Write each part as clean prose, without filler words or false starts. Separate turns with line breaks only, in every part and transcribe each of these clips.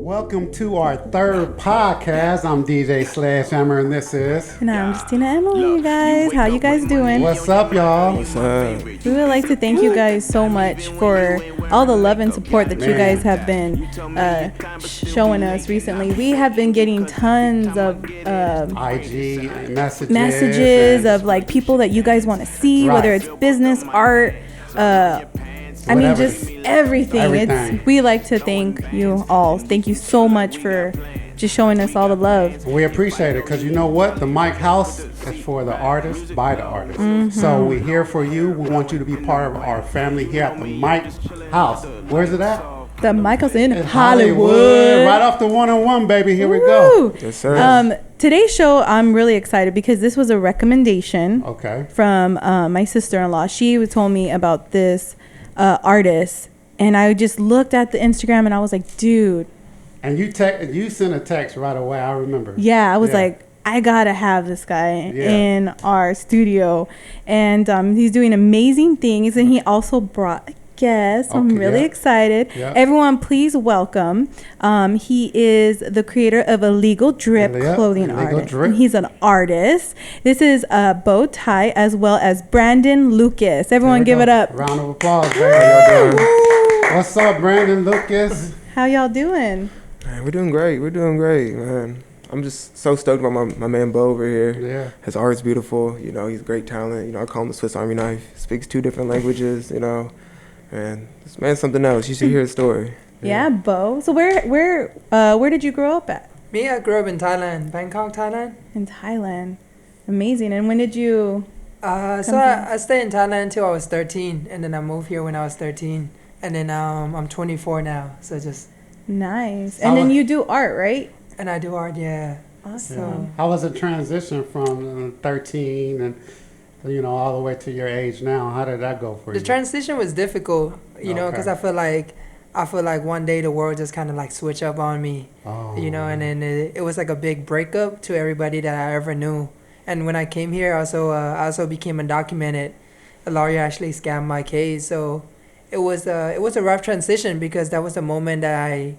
Welcome to our third podcast. I'm DJ Sledgehammer, and this is...
And I'm Justina Emily, you guys. How you guys doing?
What's up, y'all?
What's up?
We would like to thank you guys so much for all the love and support that you guys have been showing us recently. We have been getting tons of
IG
messages of like people that you guys want to see,
Right.
whether it's business, art, I mean, just everything. We like to thank you all. Thank you so much for just showing us all the love.
We appreciate it because you know what? The Mike House is for the artist, by the artist.
Mm-hmm.
So we're here for you. We want you to be part of our family here at the Mike House. Where's it at?
The Michael's in
It's
Hollywood.
Right off the 101, baby. Here we go.
Woo!
Yes, sir.
Today's show, I'm really excited because this was a recommendation
Okay.
from my sister-in-law. She told me about this artist, and I just looked at the Instagram and I was like, dude.
And you sent a text right away. I remember.
Yeah, I was like, I gotta have this guy in our studio, and he's doing amazing things, and he also brought a guest. So I'm really excited. Yeah. Everyone, please welcome. He is the creator of Illegal Drip clothing artist. He's an artist. This is Bo Thai as well as Brandon Lucas. Everyone, give it up.
Round of applause, baby. What's up, Brandon Lucas?
How y'all doing?
Man, we're doing great, man. I'm just so stoked about my man Bo over here.
Yeah.
His art's beautiful. You know, he's great talent. You know, I call him the Swiss Army knife. Speaks 2 different languages, you know. Man, this man's something else. You should hear his story.
Yeah, Bo. So where did you grow up at?
Me, I grew up in Thailand, Bangkok, Thailand.
In Thailand. Amazing. And when did you
I stayed in Thailand until I was 13, and then I moved here when I was 13. And then I'm 24 now, so just...
Nice. And then you do art, right?
And I do art, yeah.
Awesome.
So,
how was the transition from 13 and, you know, all the way to your age now? How did that go for you?
the transition was difficult, you know, because I feel like one day the world just kind of like switch up on me, you know, and then it was like a big breakup to everybody that I ever knew. And when I came here, I also became undocumented. A lawyer actually scammed my case, so it was a rough transition because that was the moment that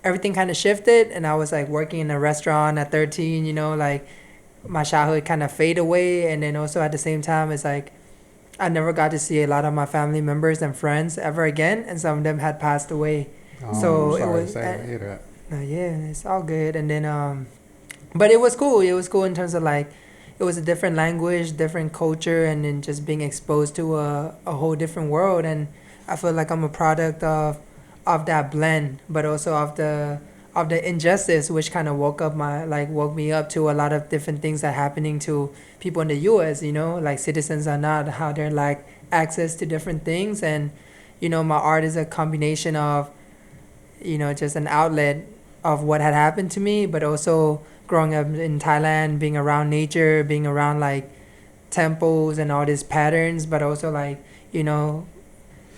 everything kind of shifted, and I was like working in a restaurant at 13, you know, like my childhood kind of fade away. And then also at the same time, it's like I never got to see a lot of my family members and friends ever again, and some of them had passed away. So it was it's all good. And then but it was cool in terms of like it was a different language, different culture, and then just being exposed to a whole different world. And I feel like I'm a product of that blend, but also of the injustice, which kind of woke me up to a lot of different things that are happening to people in the U.S., you know, like citizens are not, how they're like access to different things. And, you know, my art is a combination of, you know, just an outlet of what had happened to me, but also growing up in Thailand, being around nature, being around like temples and all these patterns, but also like, you know,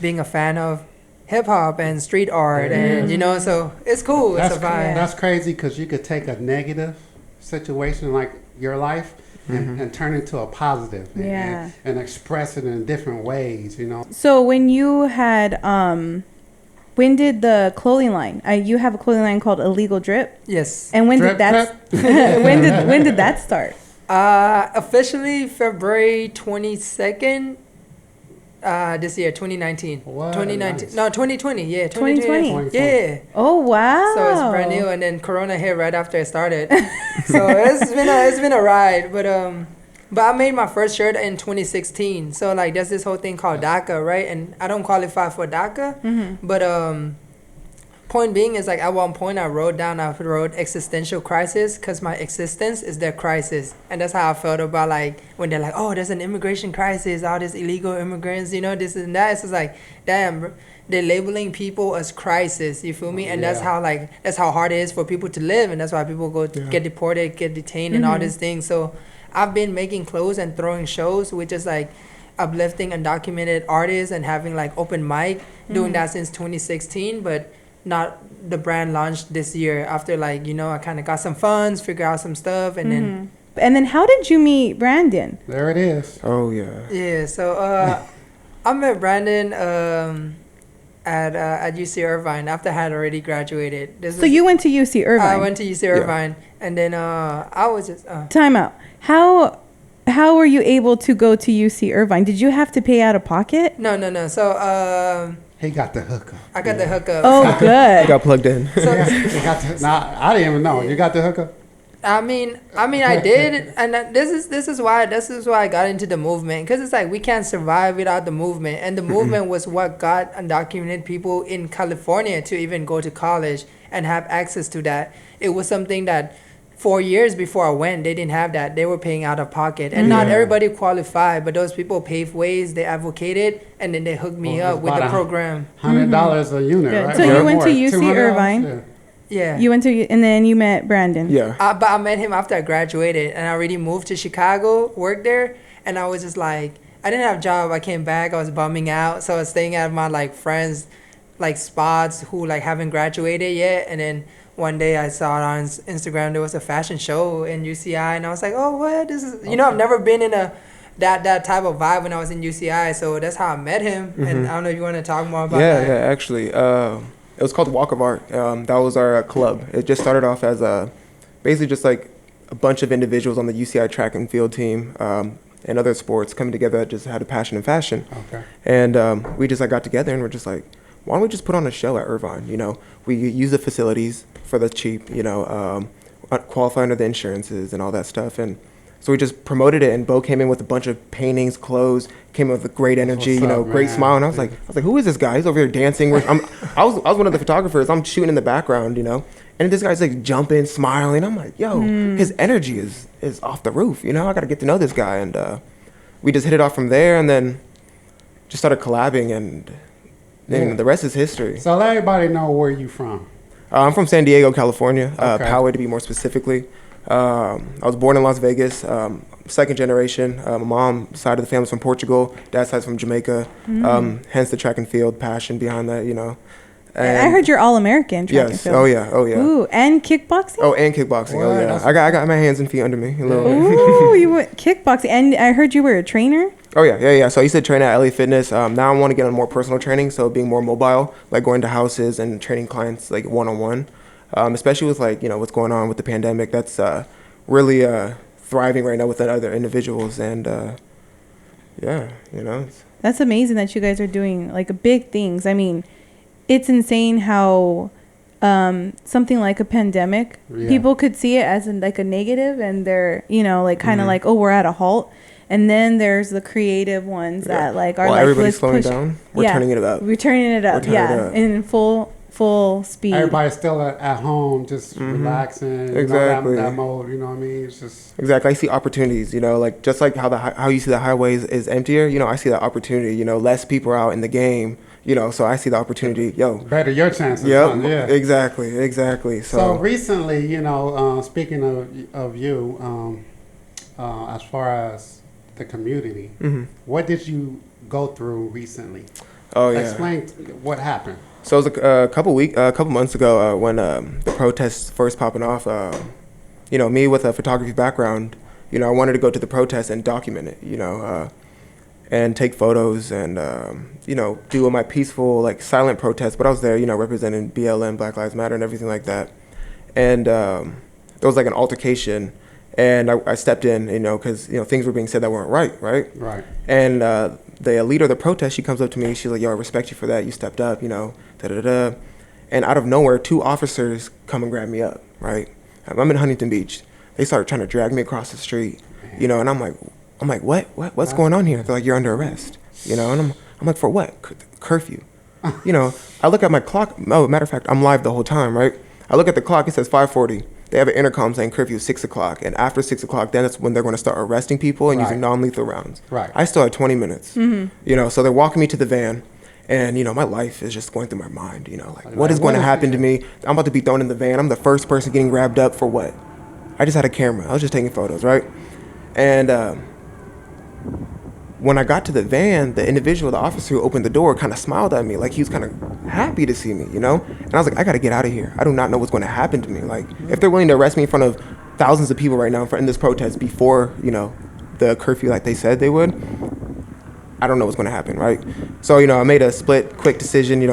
being a fan of hip hop and street art, and you know, so it's cool. It's a vibe.
That's crazy because you could take a negative situation like your life and turn it into a positive and express it in different ways, you know.
So when you had when did the clothing line? You have a clothing line called Illegal Drip.
Yes.
And when did that? when did that start?
Officially February 22nd. This year, 2019.
What?
2019.
Nice.
No, 2020. Yeah,
2020.
Yeah.
Oh wow.
So it's brand new, and then Corona hit right after it started. So it's been a ride, but I made my first shirt in 2016. So like there's this whole thing called DACA, right? And I don't qualify for DACA, but point being is like at one point I wrote existential crisis because my existence is their crisis. And that's how I felt about like when they're like, oh, there's an immigration crisis, all these illegal immigrants, you know, this and that. It's just like, damn, they're labeling people as crisis, you feel me? And that's how hard it is for people to live, and that's why people get deported, get detained, and all these things. So I've been making clothes and throwing shows with just like uplifting undocumented artists and having like open mic, doing that since 2016, but not the brand launched this year after like, you know, I kind of got some funds, figure out some stuff, and
then how did you meet Brandon?
There it is.
Oh yeah.
Yeah, so I met Brandon at UC Irvine after I had already graduated.
So you went to UC Irvine?
I went to UC Irvine, and then I was just...
Time out. How were you able to go to UC Irvine? Did you have to pay out of pocket?
No. So...
he got the hookup.
I got the hookup.
Oh, good.
He got plugged in.
So,
I didn't even know. You got the hookup?
I mean, I did, and this is why I got into the movement, because it's like we can't survive without the movement, and the movement was what got undocumented people in California to even go to college and have access to that. It was something that 4 years before I went, they didn't have that. They were paying out of pocket, and not everybody qualified, but those people paved ways, they advocated, and then they hooked me up with the program.
$100 a unit,
Good.
right?
So you went to UC Irvine.
Yeah.
You went to, and then you met Brandon.
Yeah.
But I met him after I graduated, and I already moved to Chicago, worked there, and I was just like, I didn't have a job. I came back, I was bumming out, so I was staying at my like friends, like spots who like haven't graduated yet, and then one day I saw it on Instagram, there was a fashion show in UCI, and I was like, oh, what? This is, you know, I've never been in that type of vibe when I was in UCI, so that's how I met him. And I don't know if you want to talk more about that.
Yeah, actually. It was called Walk of Art. That was our club. It just started off as basically just like a bunch of individuals on the UCI track and field team and other sports coming together that just had a passion in fashion.
Okay.
And we just like got together and we're just like, why don't we just put on a show at Irvine? You know, we use the facilities for the cheap, you know, qualify under the insurances and all that stuff. And so we just promoted it, and Bo came in with a bunch of paintings, clothes, came in with a great energy, great smile. And I was like, who is this guy? He's over here dancing. I was one of the photographers. I'm shooting in the background, you know, and this guy's like jumping, smiling. I'm like, yo, his energy is off the roof. You know, I got to get to know this guy. And we just hit it off from there, and then just started collabing, and then the rest is history.
So let everybody know where you from.
I'm from San Diego, California,
Okay.
Poway to be more specifically. I was born in Las Vegas, second generation. My mom's side of the family's from Portugal, dad's side's from Jamaica. Hence the track and field passion behind that, you know.
And I heard you're All-American track and field.
Oh yeah.
Ooh, and kickboxing?
Oh, and kickboxing.
What?
Oh yeah. I got my hands and feet under me a little bit.
Ooh, you went kickboxing. And I heard you were a trainer?
Oh yeah. So I used to train at LA Fitness. Now I want to get on more personal training, so being more mobile, like going to houses and training clients like one-on-one. Especially with like, you know, what's going on with the pandemic. That's really thriving right now with other individuals, and yeah, you know.
That's amazing that you guys are doing like big things. I mean, it's insane how something like a pandemic, people could see it as like a negative, and they're, you know, like kind of like, oh, we're at a halt. And then there's the creative ones that like are like,
everybody's slowing down. We're turning it up.
We're turning it up. In full speed.
Everybody's still at home, just relaxing.
Exactly.
You know, that mode, you know what I mean? It's just...
Exactly. I see opportunities, you know, like just like how you see the highways is emptier, you know, I see that opportunity, you know, less people are out in the game, you know, so I see the opportunity, better
your chances.
Yep, exactly.
So recently, you know, speaking of you, as far as the community, what did you go through recently?
Oh, yeah.
Explain what happened.
So it was a couple months ago when the protests first popping off. You know, me with a photography background, you know, I wanted to go to the protest and document it, you know, and take photos and, you know, do my peaceful, like, silent protest. But I was there, you know, representing BLM, Black Lives Matter, and everything like that. And there was, like, an altercation. And I stepped in, you know, because, you know, things were being said that weren't right.
Right.
And the leader of the protest, she comes up to me. She's like, yo, I respect you for that. You stepped up, you know, da-da-da. And out of nowhere, 2 officers come and grab me up, right? I'm in Huntington Beach. They started trying to drag me across the street, you know, and I'm like, what's going on here? They're like, you're under arrest, you know, and I'm like, for what? Curfew. You know, I look at my clock. Oh, matter of fact, I'm live the whole time, right? I look at the clock, it says 5:40. They have an intercom saying curfew 6 o'clock, and after 6 o'clock, then it's when they're going to start arresting people and using non-lethal rounds.
Right.
I still had 20 minutes, you know, so they're walking me to the van, and, you know, my life is just going through my mind, you know, like, what is going to happen to me? I'm about to be thrown in the van. I'm the first person getting grabbed up for what? I just had a camera. I was just taking photos, right? And when I got to the van, the individual, the officer who opened the door kind of smiled at me, like he was kind of happy to see me, you know? And I was like, I got to get out of here. I do not know what's going to happen to me. Like, if they're willing to arrest me in front of thousands of people right now in this protest before, you know, the curfew like they said they would, I don't know what's going to happen, right? So, I made a quick decision,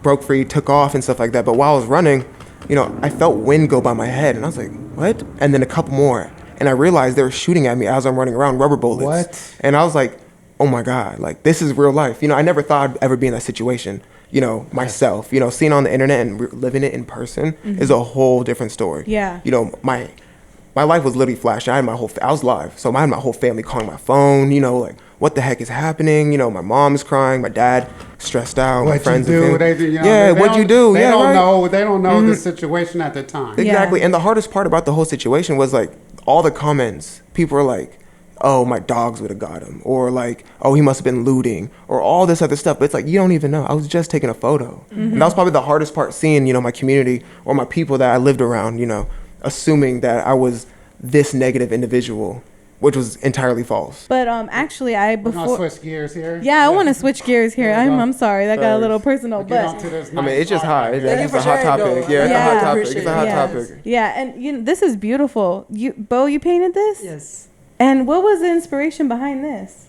broke free, took off and stuff like that. But while I was running, I felt wind go by my head, and I was like, what? And then a couple more, and I realized they were shooting at me as I'm running around, rubber bullets.
What?
And I was like, oh my God, like, this is real life. I never thought I'd ever be in that situation, myself. Seeing on the internet and living it in person is a whole different story.
Yeah.
My life was literally flashing. I was live, so I had my whole family calling my phone, like, what the heck is happening? My mom's crying, my dad stressed out, my friends and family. What'd you do?
They don't know. They don't know the situation at the time.
Exactly.
Yeah.
And the hardest part about the whole situation was, like, all the comments. People were like, oh, my dogs would have got him, or like, oh, he must have been looting, or all this other stuff. But it's like, you don't even know. I was just taking a photo. And that was probably the hardest part, seeing, my community or my people that I lived around, assuming that I was this negative individual, which was entirely false.
But actually,
We're gonna switch gears here.
Yeah, I want to switch gears here. I'm sorry, that got a little personal, but
It's just hot. It's a hot topic.
Yeah,
it's a hot topic.
It's
a hot topic.
Yeah, and this is beautiful. Bo, you painted this?
Yes.
And what was the inspiration behind this?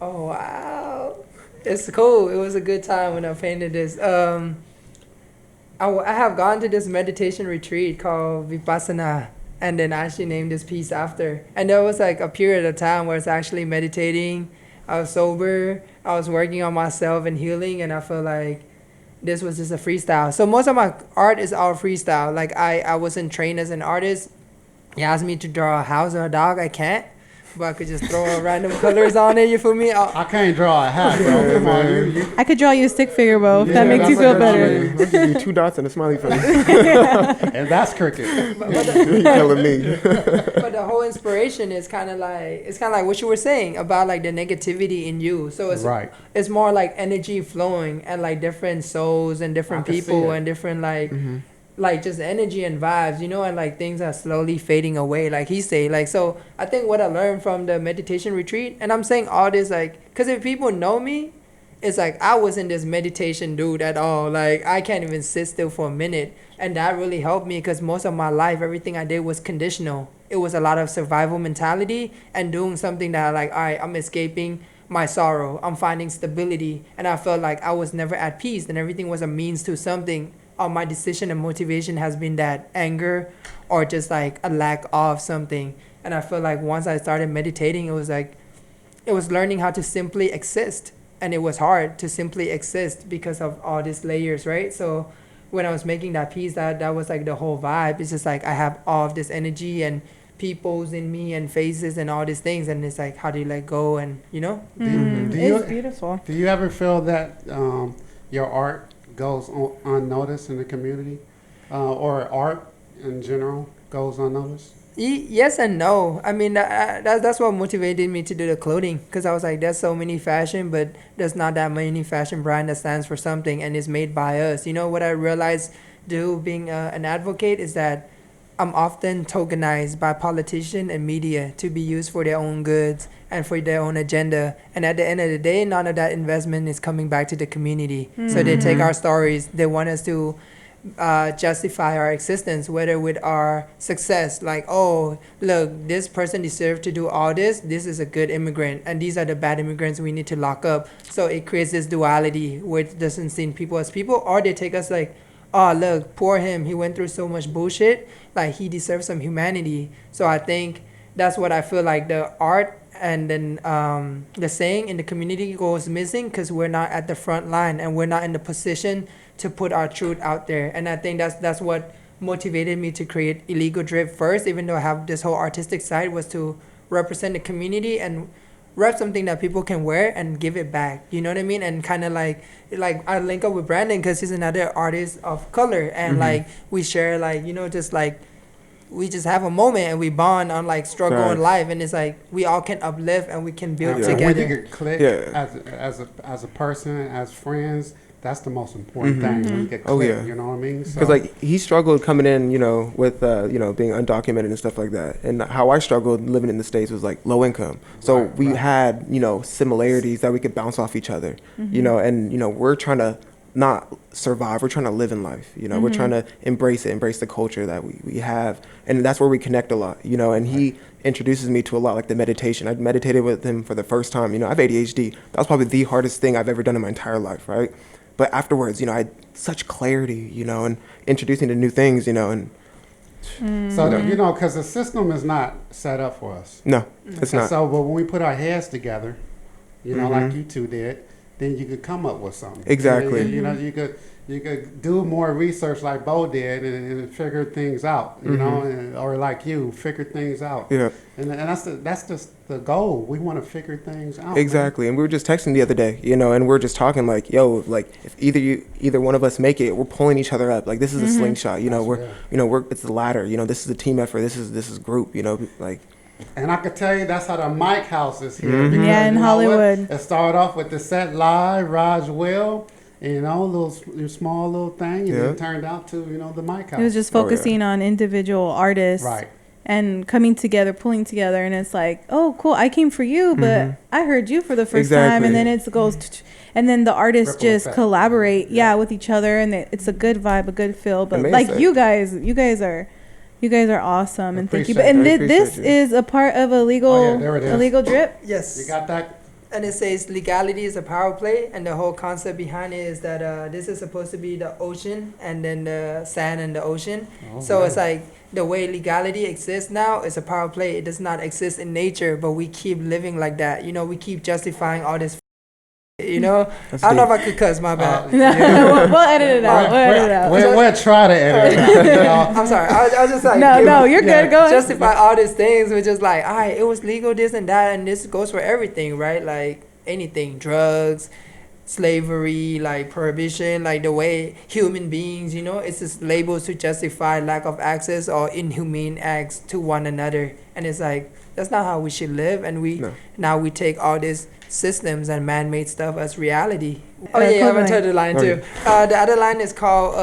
Oh wow, it's cool. It was a good time when I painted this. I have gone to this meditation retreat called Vipassana, and then I actually named this piece after. And there was like a period of time where it's actually meditating. I was sober. I was working on myself and healing, and I feel like this was just a freestyle. So most of my art is all freestyle. Like I wasn't trained as an artist. You asked me to draw a house or a dog, I can't. But I could just throw random colors on it, you feel me?
I can't draw a hat, bro. Come on, you.
I could draw you a stick figure, Bo, if that makes you feel better.
Look at you, 2 dots and a smiley face.
And that's crooked.
You're killing me.
But the whole inspiration is kind of like what you were saying about like the negativity in you. So it's more like energy flowing and like different souls and different people and different like like just energy and vibes, and like things are slowly fading away, like he say. Like, so I think what I learned from the meditation retreat, and I'm saying all this like, because if people know me, it's like I wasn't this meditation dude at all. Like, I can't even sit still for a minute, and that really helped me because most of my life, everything I did was conditional. It was a lot of survival mentality and doing something that like, all right, I'm escaping my sorrow, I'm finding stability, and I felt like I was never at peace, and everything was a means to something. My decision and motivation has been that anger or just like a lack of something. And I feel like once I started meditating, it was learning how to simply exist. And it was hard to simply exist because of all these layers, right? So when I was making that piece, that was like the whole vibe. It's just like I have all of this energy and peoples in me and faces and all these things. And it's like, how do you let go? And,
It's beautiful.
Do you ever feel that your art goes unnoticed in the community, or art in general goes unnoticed?
Yes and no. I mean, that's what motivated me to do the clothing, because I was like, there's so many fashion, but there's not that many fashion brand that stands for something and is made by us. What I realized being an advocate is that I'm often tokenized by politicians and media to be used for their own goods and for their own agenda. And at the end of the day, none of that investment is coming back to the community. So they take our stories. They want us to justify our existence, whether with our success, like, oh, look, this person deserves to do all this. This is a good immigrant, and these are the bad immigrants we need to lock up. So it creates this duality where it doesn't see people as people, or they take us like, oh, look, poor him. He went through so much bullshit. Like, he deserves some humanity. So I think that's what I feel like the art and then the saying in the community goes missing because we're not at the front line and we're not in the position to put our truth out there. And I think that's what motivated me to create Illegal Drip first, even though I have this whole artistic side, was to represent the community and rep something that people can wear and give it back. You know what I mean? And kind of like I link up with Brandon because he's another artist of color, and like we share just like we just have a moment and we bond on like struggle in life, and it's like we all can uplift and we can build together.
When you get click as a person, as friends, that's the most important thing. When you get click, you know what I mean?
Because like he struggled coming in, with being undocumented and stuff like that, and how I struggled living in the States was like low income. So we had similarities that we could bounce off each other, and we're trying to not survive, we're trying to live in life, we're trying to embrace the culture that we have, and that's where we connect a lot, and he introduces me to a lot, like the meditation. I meditated with him for the first time. You know, I have ADHD. That was probably the hardest thing I've ever done in my entire life, right? But afterwards, you know, I had such clarity, you know, and introducing to new things, you know, and
so you know, because the system is not set up for us.
No, it's not.
So, but when we put our heads together, you know, like you two did, then you could come up with something.
Exactly.
You know, you could do more research like Bo did and figure things out. You know, or like you figure things out.
Yeah.
And that's just the goal. We want to figure things out.
Exactly.
Man.
And we were just texting the other day, you know, and we're just talking like, yo, like if either one of us make it, we're pulling each other up. Like this is a slingshot, you know, it's the ladder, you know, this is a team effort. This is group, you know, like.
And I could tell you that's how the Mike House is here. Because,
in Hollywood.
It started off with the set live, Raj Will, you know, little small little thing, and then it turned out to, you know, the Mike House.
It was just focusing on individual artists.
Right.
And coming together, pulling together, and it's like, oh, cool, I came for you, but I heard you for the first time, and then it goes, and then the artists
Ripple
just
effect.
collaborate, with each other, and it's a good vibe, a good feel. But
Amazing.
like you guys are awesome, and thank you.
Appreciate
And
it.
this is a part of a legal,
there it is.
a legal drip.
Yes.
You got that?
And it says legality is a power play, and the whole concept behind it is that this is supposed to be the ocean and then the sand and the ocean. So it's like the way legality exists now is a power play. It does not exist in nature, but we keep living like that. You know, we keep justifying all this. You know, I don't know if I could cuss, my bad.
We'll edit it out.
We'll try to edit it out. You know?
I'm sorry. I was just like,
no, you're good. Go ahead.
Justify all these things, which is like, all right, it was legal, this and that, and this goes for everything, right? Like anything, drugs, slavery, like prohibition, like the way human beings, you know, it's just labels to justify lack of access or inhumane acts to one another, and it's like that's not how we should live. And now we take all these systems and man-made stuff as reality. Oh yeah, I'm gonna tell the line too. The other line is called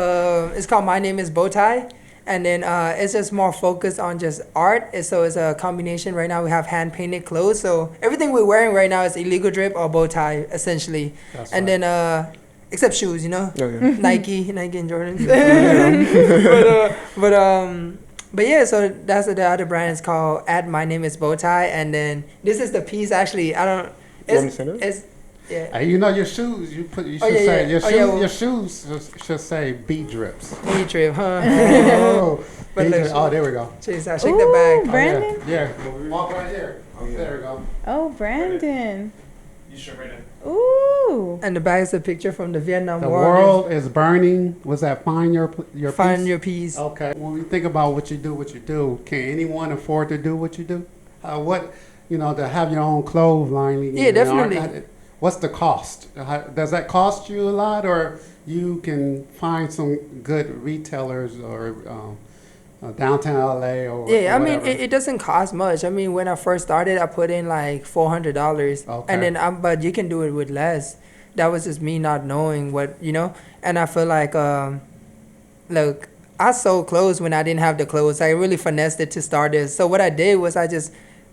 My Name is Bo Thai, and then it's just more focused on just art. So it's a combination. Right now we have hand-painted clothes, so everything we're wearing right now is illegal drip or bow tie essentially. That's and right. Then except shoes, you know, Nike and Jordan. But yeah, so that's the other brand. It's called My Name is Bo Thai, and then this is the piece. Actually, I don't. It's yeah.
You know your shoes. You should say your shoes should say B drips.
B drip, huh?
Oh, there we go.
Jeez, I shake the bag.
Brandon.
Yeah. Walk right here. There we go.
Oh, Brandon.
You should right now.
Ooh.
And the bag is a picture from the Vietnam War.
The world is burning. Was that find your
piece?
Okay. When we think about what you do, can anyone afford to do what you do? To have your own clothesline.
Yeah, definitely.
What's the cost? Does that cost you a lot, or you can find some good retailers or downtown LA or
yeah?
Or
I mean, it doesn't cost much. I mean, when I first started, I put in like $400, and then but you can do it with less. That was just me not knowing what and I feel like look, I sold clothes when I didn't have the clothes. I really finessed it to start this. So what I did was I just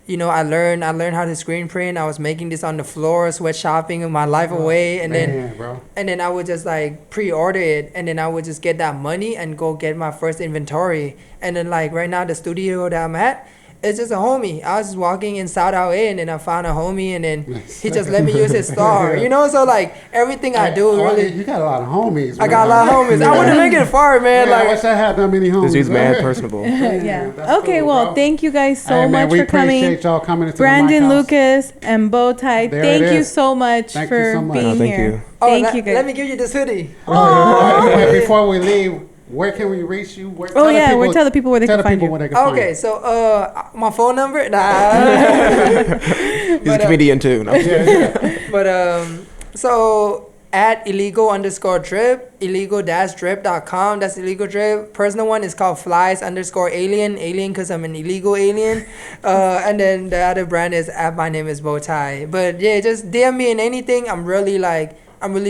I learned how to screen print. I was making this on the floor, sweat shopping my life away, and then I would just like pre-order it, and then I would just get that money and go get my first inventory. And then like right now the studio that I'm at, it's just a homie. I was just walking in South LA, and then I found a homie, and then he just let me use his store. So like everything I do really.
You got a lot of homies.
I got a lot of homies. I want to make it far, man.
Yeah, I wish I had that many homies.
This dude's mad personable.
Yeah. Okay.
Cool,
well,
bro.
thank you guys so much for coming.
We appreciate y'all coming into
Brandon
the
Lucas and Bo Thai. Thank you so much for being here.
Thank
you guys.
Let me give you this hoodie.
Before we leave. Where can we reach you?
Tell the people where they can find you.
Okay, so my phone number. Nah.
He's a comedian too. No.
But so at illegal_drip, illegal-drip.com. That's illegal drip. Personal one is called flies_alien because I'm an illegal alien. And then the other brand is at My Name is Bo Thai. But yeah, just DM me in anything. I'm really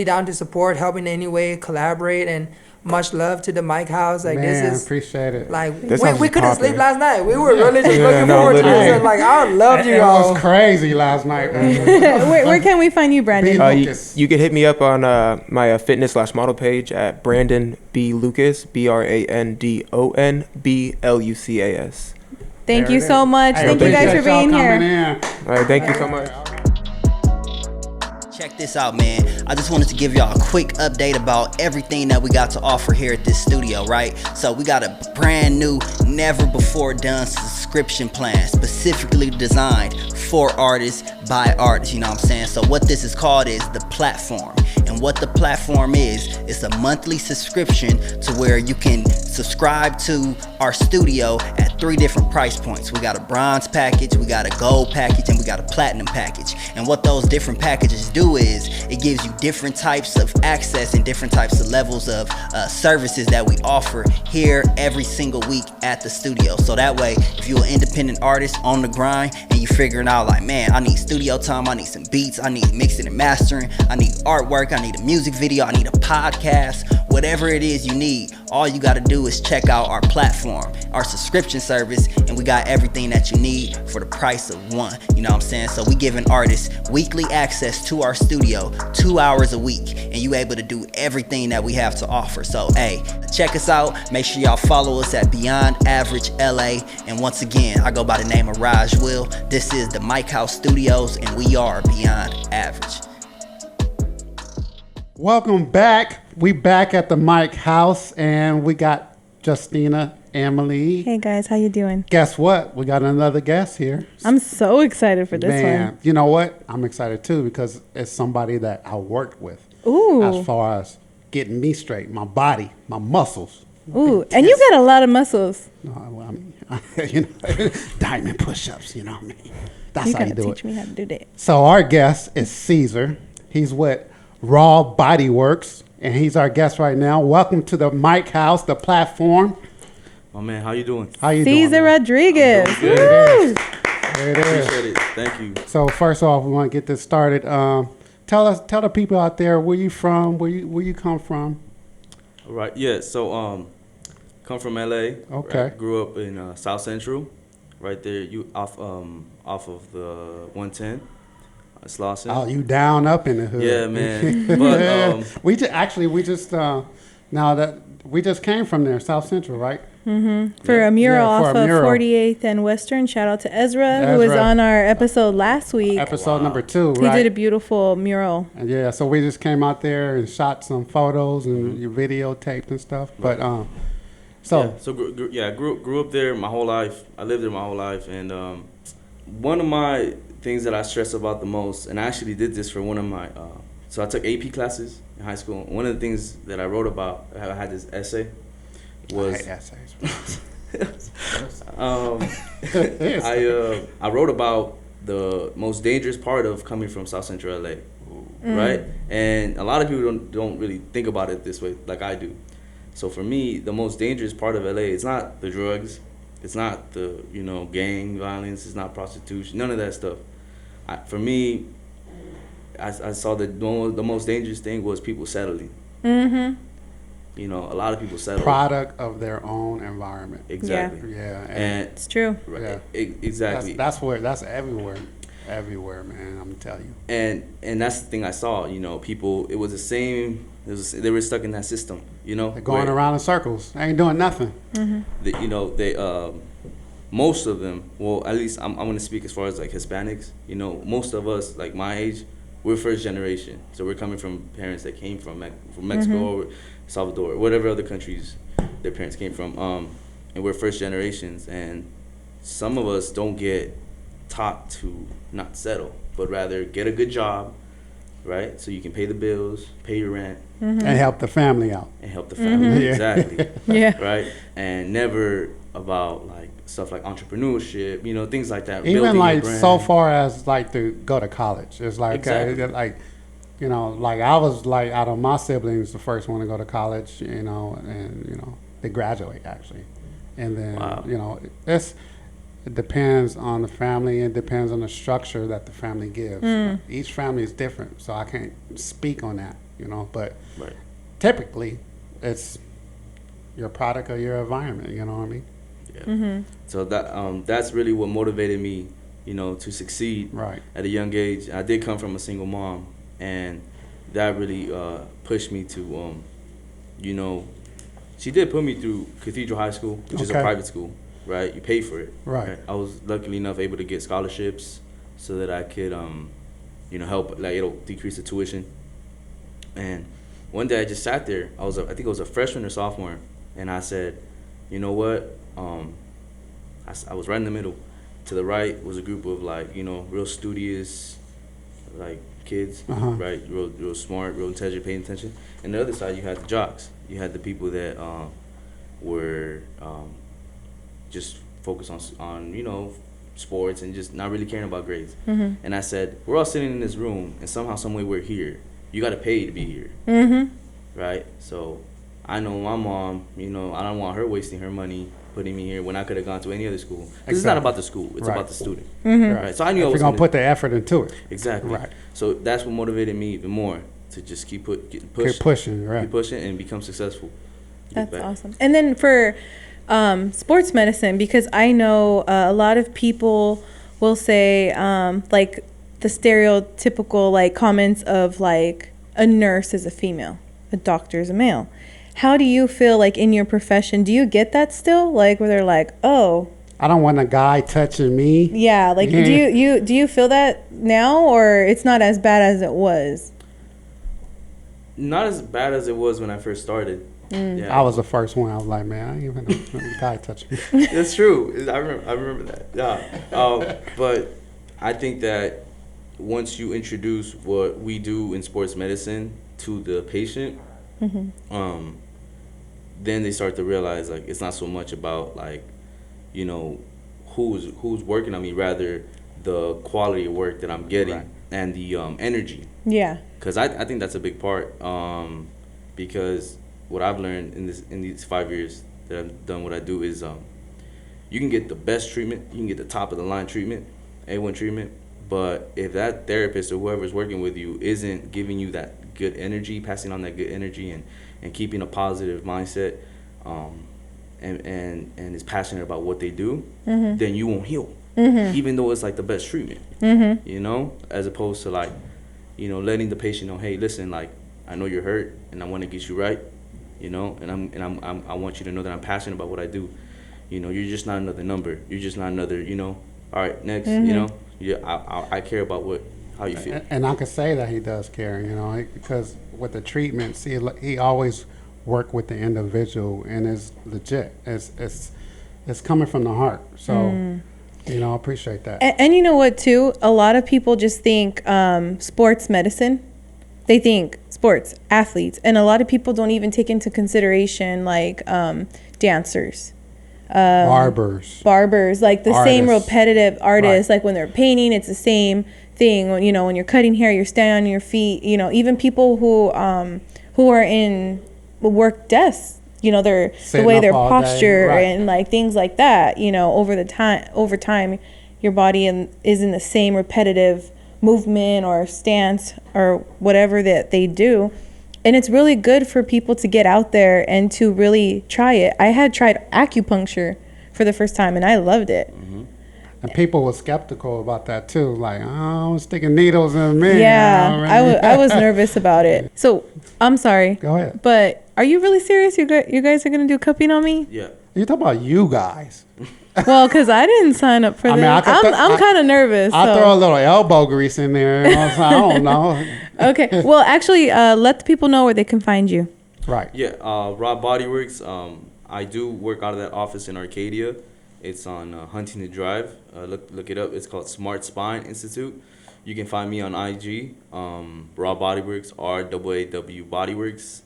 down to support, help in any way, collaborate, and much love to the Mike House. Like, this is
appreciate it.
Like we couldn't sleep last night. We were really just looking forward to
literally.
this. Like, I love you
It
all.
was crazy last night.
Where can we find you, Brandon?
You can hit me up on my fitness/model page at Brandon B Lucas, BrandonBlucas.
Thank you so much. Thank you guys for being here.
All right, thank you so much.
Check this out, man. I just wanted to give y'all a quick update about everything that we got to offer here at this studio, right? So we got a brand new, never before done subscription plan specifically designed for artists by artists, you know what I'm saying? So what this is called is the platform. And what the platform is, it's a monthly subscription to where you can subscribe to our studio at 3 different price points. We got a bronze package, we got a gold package, and we got a platinum package. And what those different packages do is it gives you different types of access and different types of levels of services that we offer here every single week at the studio. So that way, if you're an independent artist on the grind and you figuring out like, man, I need studio time, I need some beats, I need mixing and mastering, I need artwork, I need a music video, I need a podcast, whatever it is you need, all you got to do is check out our platform, our subscription service, and we got everything that you need for the price of one. You know what I'm saying? So we giving artists weekly access to our studio 2 hours a week, and you able to do everything that we have to offer. So hey, check us out. Make sure y'all follow us at Beyond Average LA. And once again, I go by the name of Raj Will. This is the Mike House Studios, and we are Beyond Average.
Welcome back. We back at the Mike House, and we got Justina, Emily.
Hey guys, how you doing?
Guess what? We got another guest here.
I'm so excited for this one.
You know what? I'm excited too because it's somebody that I worked with.
Ooh.
As far as getting me straight, my body, my muscles.
Ooh, and you got a lot of muscles.
No, I mean, you know, diamond push-ups. You know what I mean? That's how you do it.
Teach me how to do that.
So our guest is Ceasar. He's with Raw Body Works, and he's our guest right now. Welcome to the Mike House, the platform.
My man, how you doing?
How you doing?
Ceasar Rodrigues.
Good.
There it is.
Appreciate it. Thank you.
So first off, we want to get this started. Tell the people out there where you from, where you come from.
All right. Yeah. So come from LA.
Okay.
Right? Grew up in South Central, right there. You off of the 110. Slauson.
Oh, you down up in the hood.
Yeah, man. But
we just came from there, South Central, right?
Mm-hmm. For a mural off of 48th and Western. Shout out to Ezra, who was on our episode last week.
Episode number 2, right?
He did a beautiful mural.
And yeah, so we just came out there and shot some photos and you videotaped and stuff. Right. But
grew up there my whole life. I lived there my whole life, and one of my things that I stress about the most, and I actually did this for one of my, so I took AP classes in high school. One of the things that I wrote about, I had this essay, was... I hate essays. I wrote about the most dangerous part of coming from South Central LA, right? And a lot of people don't really think about it this way like I do. So for me, the most dangerous part of LA is not the drugs, it's not the gang violence, it's not prostitution, none of that stuff. For me, I saw that the most dangerous thing was people settling. Mm-hmm. A lot of people settle.
Product of their own environment.
Exactly.
Yeah.
And
it's
true.
Yeah.
Exactly.
That's everywhere. Everywhere, man. I'm telling you.
And that's the thing I saw. People. It was the same. They were stuck in that system. They're
going around in circles. They ain't doing nothing.
Mm-hmm.
They most of them. Well, at least I'm going to speak as far as like Hispanics. Most of us, like my age, we're first generation. So we're coming from parents that came from Mexico or Salvador, or whatever other countries their parents came from. And we're first generations, and some of us don't get taught to not settle, but rather get a good job, right? So you can pay the bills, pay your rent,
and help the family out.
Exactly.
Yeah.
Right. And never about like stuff like entrepreneurship, things like that.
Even like so far as like to go to college. It's like
exactly.
Like I was like out of my siblings the first one to go to college, and they graduate actually, and then it depends on the family. It depends on the structure that the family gives. Each family is different, so I can't speak on that, But typically, it's your product or your environment. You know what I mean?
Yeah. Mm-hmm. So that's really what motivated me, to succeed at a young age. I did come from a single mom, and that really pushed me to, she did put me through Cathedral High School, which is a private school. right? You pay for it.
Right.
I was luckily enough able to get scholarships so that I could, help, like, it'll decrease the tuition. And one day I just sat there. I think I was a freshman or sophomore, and I said, you know what? I was right in the middle. To the right was a group of, like, real studious, like, kids, right? Real smart, real intelligent, paying attention. And the other side, you had the jocks. You had the people that were just focused on sports and just not really caring about grades. And I said, we're all sitting in this room, and somehow, some way, we're here. You got to pay to be here, right? So I know my mom. I don't want her wasting her money putting me here when I could have gone to any other school. Because it's not about the school; it's about the student, right? So I knew I was
gonna put the effort into it.
Exactly. Right. So that's what motivated me even more to just keep pushing,
right?
Keep pushing, and become successful.
That's awesome. And then for sports medicine, because I know a lot of people will say like the stereotypical like comments of like a nurse is a female, a doctor is a male. How do you feel like in your profession? Do you get that still? Like where they're like, oh,
I don't want a guy touching me.
Yeah, like do you feel that now, or it's not as bad as it was?
Not as bad as it was when I first started. Yeah.
I was the first one. I was like, man, I ain't even know a guy touching me.
It's true. I remember that. Yeah. But I think that once you introduce what we do in sports medicine to the patient, then they start to realize, like, it's not so much about, like, who's working on me, rather the quality of work that I'm getting and the energy.
Yeah.
Because I think that's a big part. Because what I've learned in these 5 years that I've done what I do is you can get the best treatment, you can get the top of the line treatment, A1 treatment, but if that therapist or whoever's working with you isn't giving you that good energy, passing on that good energy and keeping a positive mindset, and is passionate about what they do, then you won't heal. Even though it's like the best treatment. As opposed to, like, letting the patient know, hey, listen, like, I know you're hurt and I want to get you right, and I want you to know that I'm passionate about what I do. You're just not another number. You're just not another, all right, next, I care about how you feel.
And I can say that he does care, because with the treatments, he always work with the individual, and it's legit. It's coming from the heart. So, I appreciate that.
And you know what, too? A lot of people just think sports medicine. They think sports, athletes. And a lot of people don't even take into consideration, like, dancers. Barbers, like the artists. Same repetitive artists, like when they're painting, it's the same thing. When you're cutting hair, you're standing on your feet. Even people who are in work desks, they're the way their posture and like things like that. Over time, your body is in the same repetitive movement or stance or whatever that they do. And it's really good for people to get out there and to really try it. I had tried acupuncture for the first time, and I loved it.
And people were skeptical about that, too. Like, I'm sticking needles in me.
Yeah, I was nervous about it. So, I'm sorry.
Go ahead.
But are you really serious? You guys are going to do cupping on me?
Yeah.
You're talking about you guys.
Well, because I didn't sign up for that. I'm kind of nervous.
I'll throw a little elbow grease in there. I don't know.
Okay. Well, actually, let the people know where they can find you.
Right.
Yeah. Raw Bodyworks. I do work out of that office in Arcadia. It's on Huntington Drive. Look it up. It's called Smart Spine Institute. You can find me on IG. Raw Bodyworks. RAAW Bodyworks.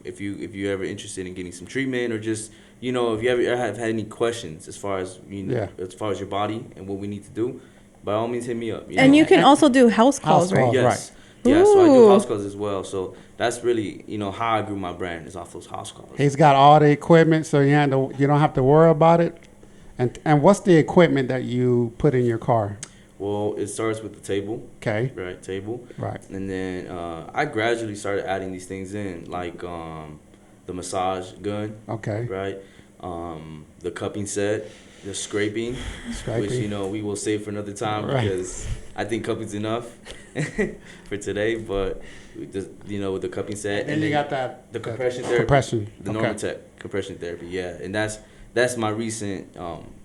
If you're ever interested in getting some treatment, or just if you ever have had any questions as far as as far as your body and what we need to do, by all means hit me up.
You can also do house calls, right?
Yes. Yeah, so I do house calls as well. So that's really how I grew my brand, is off those house calls.
He's got all the equipment, so you don't have to worry about it. And what's the equipment that you put in your car?
Well, it starts with the table.
Okay.
Right, table.
Right.
And then I gradually started adding these things in, like the massage gun.
Okay.
Right. The cupping set, the scraping. which we will save for another time because I think cupping's enough for today, but just, with the cupping set.
And you got that
the compression therapy. The Normatec compression therapy, yeah. And that's my recent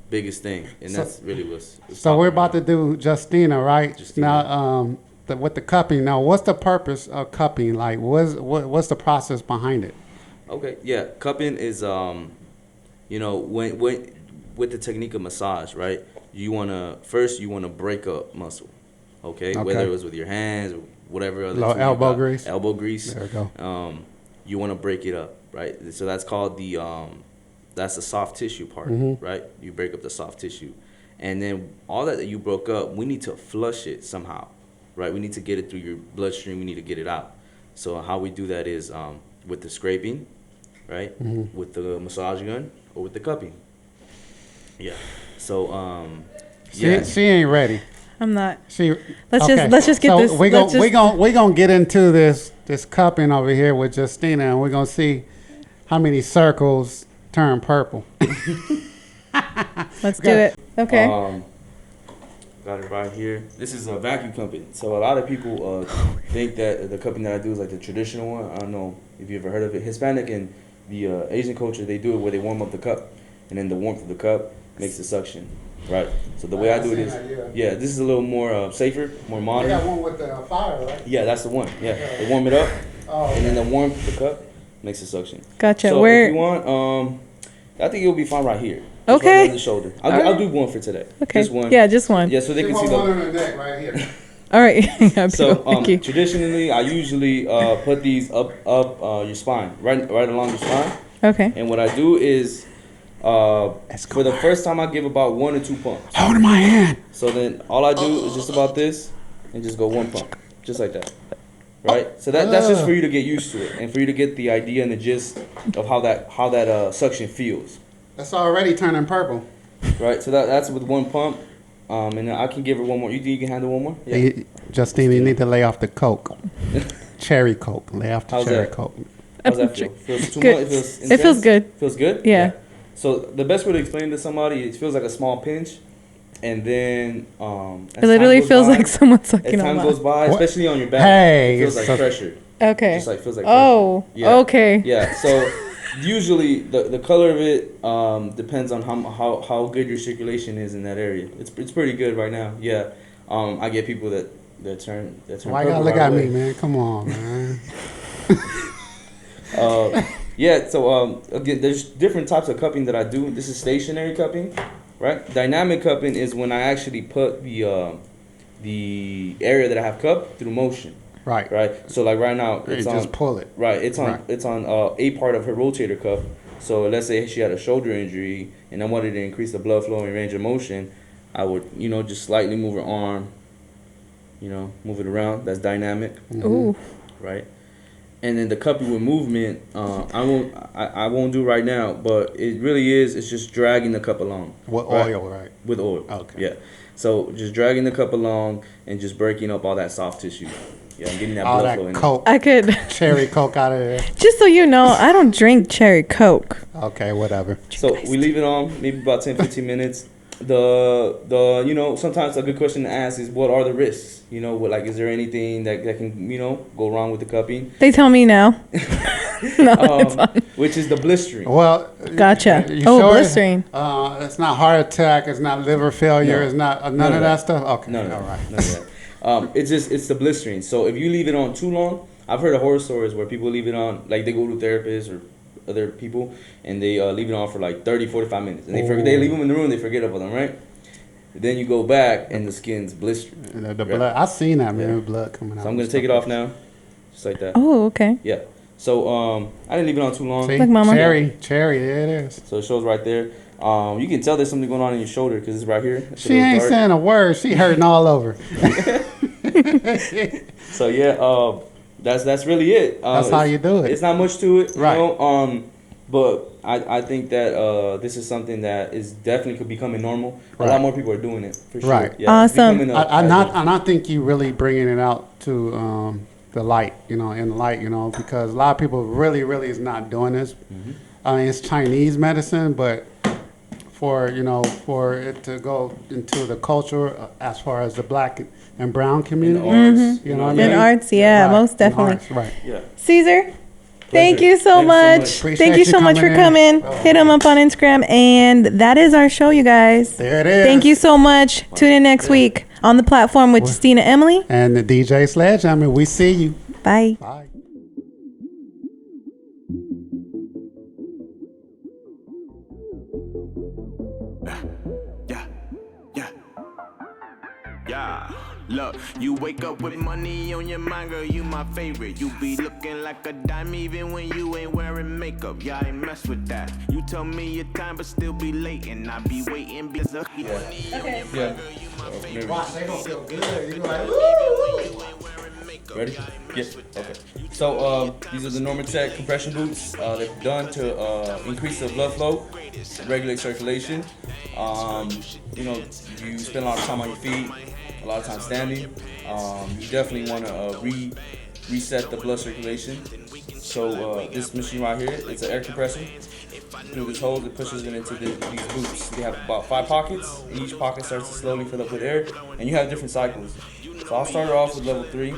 biggest thing, and that's really what's
so we're about to do Justina, right?
Justina.
Now, with the cupping. Now, what's the purpose of cupping? Like, what's the process behind it?
Okay, yeah, cupping is when with the technique of massage, right? You wanna break up muscle, okay? Whether it was with your hands or whatever other
elbow grease.
Elbow grease.
There we go.
You want to break it up, right? So that's called that's the soft tissue part, right? You break up the soft tissue, and then all that you broke up, we need to flush it somehow, right? We need to get it through your bloodstream. We need to get it out. So how we do that is with the scraping, right? With the massage gun or with the cupping. Yeah. So
she ain't ready.
I'm not.
Let's
just get this.
We gonna get into this cupping over here with Justina, and we're gonna see how many circles turn purple.
Let's do it. Okay.
Got it right here. This is a vacuum cupping. So a lot of people think that the cupping that I do is like the traditional one. I don't know if you ever heard of it. Hispanic and the Asian culture, they do it where they warm up the cup, and then the warmth of the cup makes the suction. Right. So the way I do it is, this is a little more safer, more modern.
You got one with the fire, right?
Yeah, that's the one. Yeah, they warm it up, and then the warmth of the cup makes the suction.
Gotcha.
So
Where?
if you want, I think you'll be fine right here.
Just
okay.
Right
on the shoulder. I'll do one for today.
Okay.
Just one.
Yeah, just one.
Yeah, so they can see
one on the neck right here.
All right.
So traditionally, I usually put these up your spine, right along your spine.
Okay.
And what I do is. For the first time, I give about 1 or 2 pumps.
Hold my hand.
So then all I do is just about this and just go 1 pump, just like that, right? So that's just for you to get used to it and for you to get the idea and the gist of how that suction feels.
That's already turning purple.
Right. So that's with 1 pump, and then I can give her 1 more. You think you can handle 1 more? Yeah.
Hey, Justina, you need to lay off the Coke, cherry Coke. Lay off the cherry Coke.
How's that feel? Feels too
good.
much? It feels intense?
It feels good.
Feels good?
Yeah.
So the best way to explain to somebody, it feels like a small pinch, and then
it literally feels like someone's sucking on.
As time goes by, especially on your back, it feels like pressure.
Okay.
Just like feels like
pressure.
Yeah.
Okay.
Yeah. So usually the color of it depends on how good your circulation is in that area. It's pretty good right now. Yeah. I get people that turn.
Why you gotta look at me, man? Come on, man.
Yeah, so again, there's different types of cupping that I do. This is stationary cupping, right? Dynamic cupping is when I actually put the area that I have cupped through motion.
Right.
Right. So like right now, it's
just pull it.
Right. It's on a part of her rotator cuff. So let's say she had a shoulder injury, and I wanted to increase the blood flow and range of motion. I would, just slightly move her arm. Move it around. That's dynamic.
Ooh.
Right. And then the cupping with movement, I won't do right now, but it really is. It's just dragging the cup along.
With oil, right?
With oil.
Okay.
Yeah. So just dragging the cup along and just breaking up all that soft tissue. Yeah, and getting that blood flow in.
Coke.
I could
cherry Coke out of there.
Just so you know, I don't drink cherry Coke.
Okay, whatever.
So we leave it on maybe about 10-15 minutes. The sometimes a good question to ask is, what are the risks? Is there anything that can go wrong with the cupping?
They tell me now.
Which is the blistering.
Well,
gotcha. Blistering.
It's not heart attack. It's not liver failure. It's not none of that stuff. Okay,
no,
all right.
None of that. It's the blistering. So if you leave it on too long, I've heard of horror stories where people leave it on, like they go to therapists or other people, and they leave it on for like 30, 45 minutes. And they leave them in the room, they forget about them, right? Then you go back, and the skin's blistering.
The blood, I seen that, man, blood coming out.
So I'm going to take it off now, just like that.
Oh, okay.
Yeah. So I didn't leave it on too long.
See?
Like mama.
Cherry, there it is.
So it shows right there. You can tell there's something going on in your shoulder because it's right here.
She ain't saying a word. She hurting all over.
So yeah, that's really it.
That's how you do it.
It's not much to it,
right?
But I think that this is something that is definitely becoming normal.
Right.
A lot more people are doing it for sure.
Right.
Yeah,
awesome.
I think you really bringing it out to the light, in the light, because a lot of people really is not doing this. Mm-hmm. I mean, it's Chinese medicine, but for it to go into the culture as far as the black and brown community.
arts,
You know what I mean?
In arts, yeah,
Right,
most
in
definitely.
arts, right.
Yeah.
Caesar, thank
Pleasure.
you so much.
Appreciate
Thank you so much for
coming in.
coming. Hit him up on Instagram. And that is our show, you guys.
There it is.
Thank you so much. Tune in next week on the platform with Justina Emily.
And the DJ Sledgehammer. We see you.
Bye.
Bye.
Yeah, look, you wake up with money on your mind, girl, you my favorite. You be looking like a dime even when you ain't wearing makeup. Yeah, I ain't mess with that. You tell me your time, but still be late, and I be waiting because
Okay.
Yeah.
Watch, they gonna feel good. You like,
Ready? Yeah. Okay. So these are the Normatec compression boots. They're done to increase the blood flow, regulate circulation. You know, you spend a lot of time on your feet, a lot of time standing. You definitely want to reset the blood circulation. So this machine right here, it's an air compressor. Through this hole, it pushes it into these boots. They have about 5 pockets. Each pocket starts to slowly fill up with air, and you have different cycles. So I'll start off with level 3,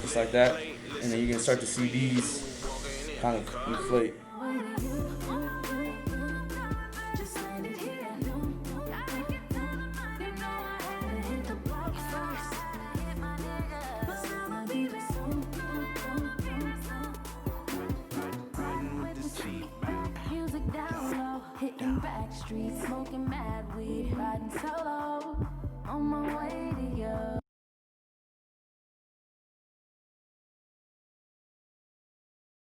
just like that, and then you can start to see these kind of inflate.
Hitting back streets, smoking mad weed, riding solo on my way